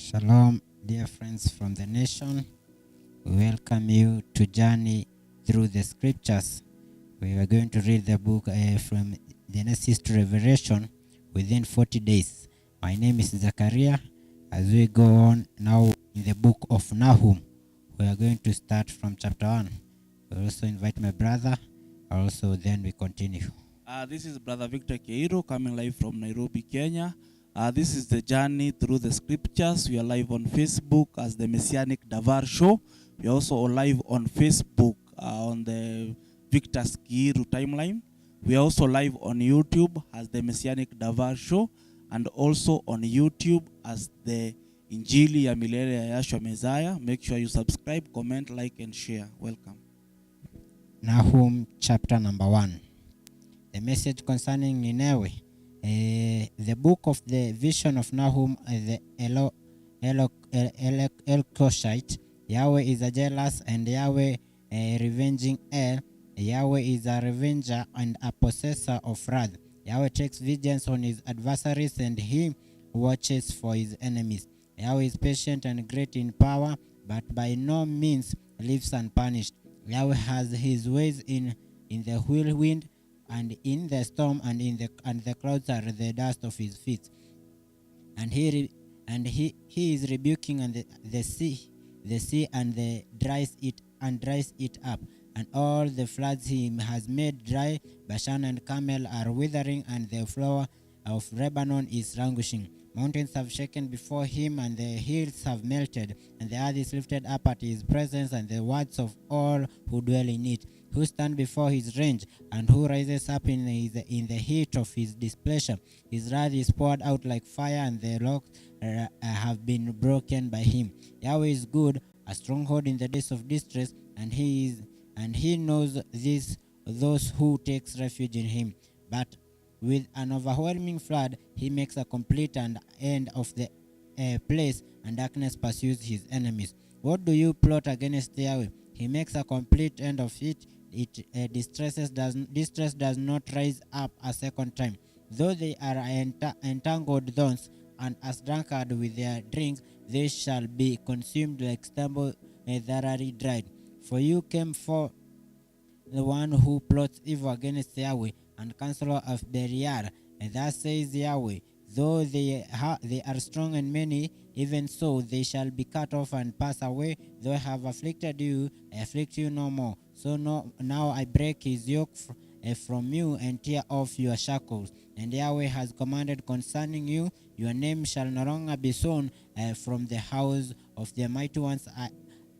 Shalom, dear friends from the nation. We welcome you to journey through the scriptures. We are going to read the book from Genesis to Revelation within 40 days. My name is Zachariah. As we go on now in the book of Nahum, we are going to start from chapter 1. We also invite my brother. Also, then we continue. This is Brother Victor Keiro coming live from Nairobi, Kenya. This is the journey through the scriptures. We are live on Facebook as the Messianic Davar Show. We are also live on Facebook on the Victor Keiro timeline. We are also live on YouTube as the Messianic Davar Show, and also on YouTube as the Injili ya Milele ya Yashua Messiah. Make sure you subscribe, comment, like, and share. Welcome. Nahum chapter number 1. The message concerning Nineveh. The book of the vision of Nahum, the Elkoshite. Yahweh is a jealous and Yahweh revenging El. Yahweh is a revenger and a possessor of wrath. Yahweh takes vengeance on his adversaries and he watches for his enemies. Yahweh is patient and great in power, but by no means leaves unpunished. Yahweh has his ways in the whirlwind, and in the storm, and the clouds are the dust of his feet. And he is rebuking and the sea and dries it up, and all the floods he has made dry. Bashan and Carmel are withering, and the flower of Lebanon is languishing. Mountains have shaken before him, and the hills have melted, and the earth is lifted up at his presence, and the words of all who dwell in it. Who stand before his range, and who rises up in the heat of his displeasure. His wrath is poured out like fire, and the locks have been broken by him. Yahweh is good, a stronghold in the days of distress, and he knows those who takes refuge in him. But with an overwhelming flood, he makes a complete end of the place, and darkness pursues his enemies. What do you plot against Yahweh? He makes a complete end of it. Distress does not rise up a second time. Though they are entangled thorns, and as drunkard with their drinks, they shall be consumed like stubble thoroughly dried. For you came for the one who plots evil against Yahweh, and counselor of Belial. And thus says Yahweh, though they are strong and many, even so they shall be cut off and pass away. Though I have afflicted you, I afflict you no more. So now I break his yoke from you and tear off your shackles. And Yahweh has commanded concerning you, your name shall no longer be sown from the house of the mighty ones.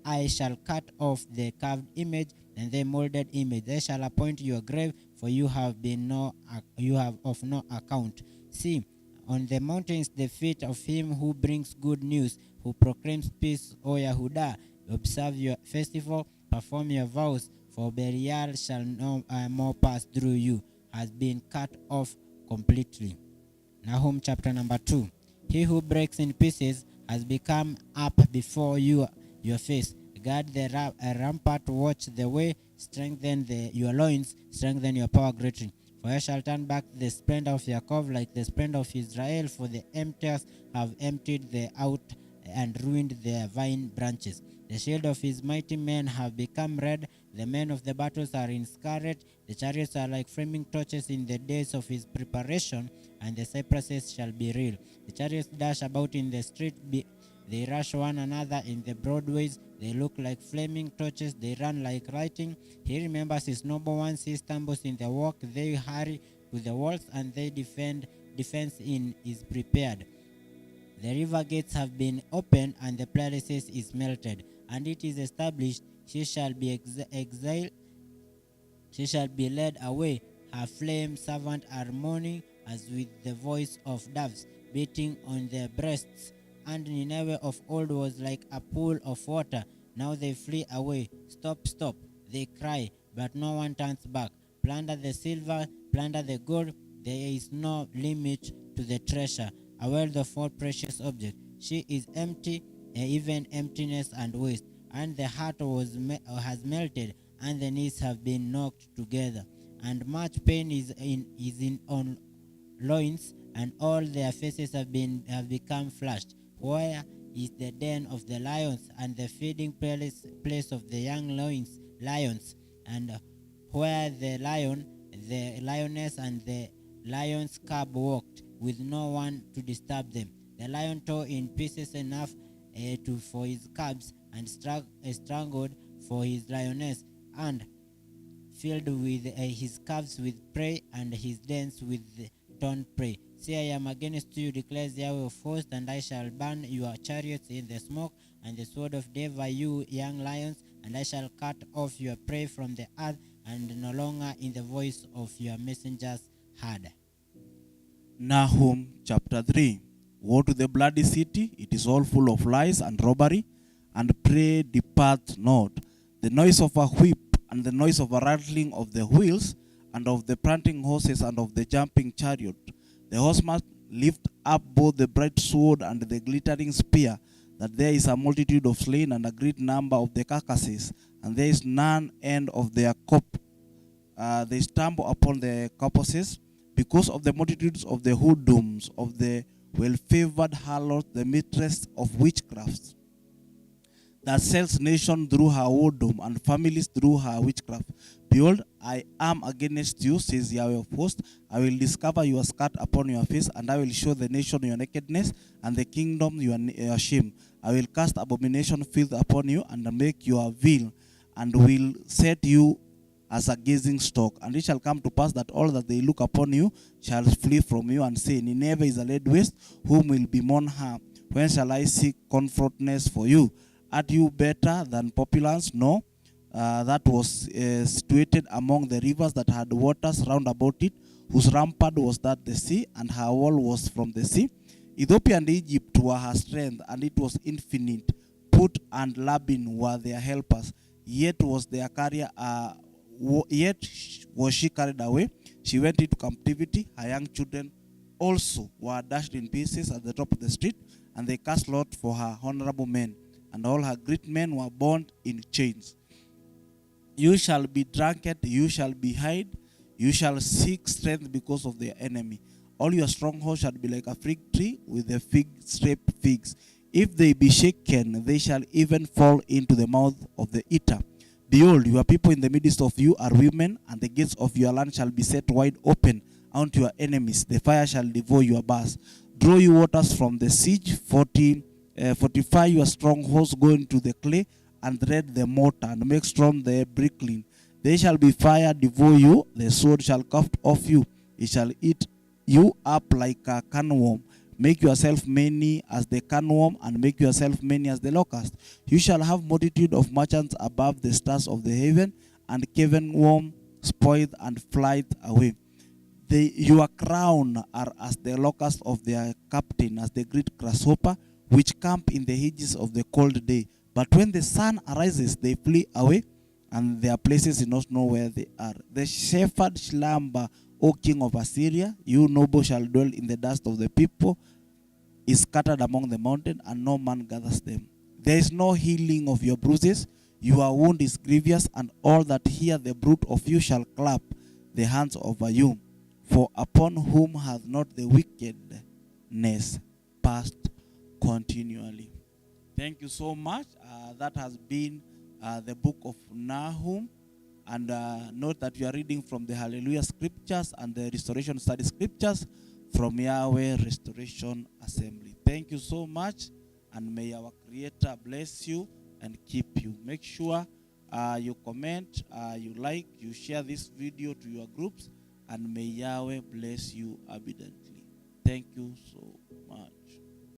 I shall cut off the carved image and the molded image. They shall appoint your grave, for you have of no account. See, on the mountains the feet of him who brings good news, who proclaims peace, O Yehudah. Observe your festival, perform your vows, for Belial shall no more pass through you, has been cut off completely. Nahum chapter number 2. He who breaks in pieces has become up before your face. Guard the rampart, watch the way, strengthen your loins, strengthen your power greatly. For I shall turn back the splendor of Yaakov like the splendor of Israel, for the emptiers have emptied the out and ruined their vine branches. The shield of his mighty men have become red, the men of the battles are in scarlet, the chariots are like flaming torches in the days of his preparation, and the cypresses shall be real. The chariots dash about in the street, they rush one another in the broadways. They look like flaming torches. They run like lightning. He remembers his noble ones. He stumbles in the walk. They hurry to the walls, and they defense in is prepared. The river gates have been opened, and the palaces is melted, and it is established. She shall be exiled. She shall be led away. Her flame servant are mourning, as with the voice of doves beating on their breasts. And Nineveh of old was like a pool of water. Now they flee away. Stop, stop, they cry, but no one turns back. Plunder the silver, plunder the gold. There is no limit to the treasure, a wealth of all precious objects. She is empty, even emptiness and waste. And the heart has melted, and the knees have been knocked together. And much pain is on loins, and all their faces have become flushed. Where is the den of the lions, and the feeding place of the young lions, and where the lion, the lioness, and the lion's cub walked, with no one to disturb them. The lion tore in pieces enough for his cubs, and strangled for his lioness, and filled with his cubs with prey, and his dens with torn prey. See, I am against you, declares Yahweh of hosts, and I shall burn your chariots in the smoke, and the sword of devour you, young lions, and I shall cut off your prey from the earth, and no longer in the voice of your messengers heard. Nahum chapter 3. Woe to the bloody city, it is all full of lies and robbery, and pray depart not. The noise of a whip, and the noise of a rattling of the wheels, and of the prancing horses, and of the jumping chariot. The horseman lift up both the bright sword and the glittering spear, that there is a multitude of slain, and a great number of the carcasses, and there is none end of their they stumble upon the corpses, because of the multitudes of the hoodlums, of the well-favored harlot, the mistress of witchcrafts, that sells nation through her whoredom, and families through her witchcraft. Behold, I am against you, says Yahweh of hosts. I will discover your skirt upon your face, and I will show the nation your nakedness, and the kingdom your shame. I will cast abomination filth upon you, and make you a veil, and will set you as a gazing stock. And it shall come to pass that all that they look upon you shall flee from you, and say, Nineveh is a laid waste, whom will bemoan her? When shall I seek comfortness for you? Art you better than populace? No, that was situated among the rivers that had waters round about it, whose rampart was that the sea, and her wall was from the sea. Ethiopia and Egypt were her strength, and it was infinite. Put and Laban were their helpers, yet was their carrier. Yet was she carried away. She went into captivity. Her young children also were dashed in pieces at the top of the street, and they cast lot for her honorable men, and all her great men were bound in chains. You shall be drunken, you shall be hid, you shall seek strength because of their enemy. All your strongholds shall be like a fig tree with the fig-shaped figs. If they be shaken, they shall even fall into the mouth of the eater. Behold, your people in the midst of you are women, and the gates of your land shall be set wide open unto your enemies. The fire shall devour your bars. Draw you waters from the siege, fortify your strongholds, go into the clay, and thread the mortar, and make strong the brickling. There shall be fire devour you, the sword shall cut off you, it shall eat you up like a canworm. Make yourself many as the canworm, and make yourself many as the locust. You shall have multitude of merchants above the stars of the heaven, and cavenworm spoiled and flight away. Your crown are as the locust of their captain, as the great grasshopper, which camp in the hedges of the cold day. But when the sun arises, they flee away, and their places do not know where they are. The shepherd slumber, O king of Assyria. You noble shall dwell in the dust of the people, is scattered among the mountains, and no man gathers them. There is no healing of your bruises. Your wound is grievous, and all that hear the bruit of you shall clap the hands over you. For upon whom hath not the wickedness passed continually? Thank you so much. That has been the book of Nahum. And note that we are reading from the Hallelujah Scriptures and the Restoration Study Scriptures from Yahweh Restoration Assembly. Thank you so much, and may our Creator bless you and keep you. Make sure you comment, you like, you share this video to your groups, and may Yahweh bless you abundantly. Thank you so much.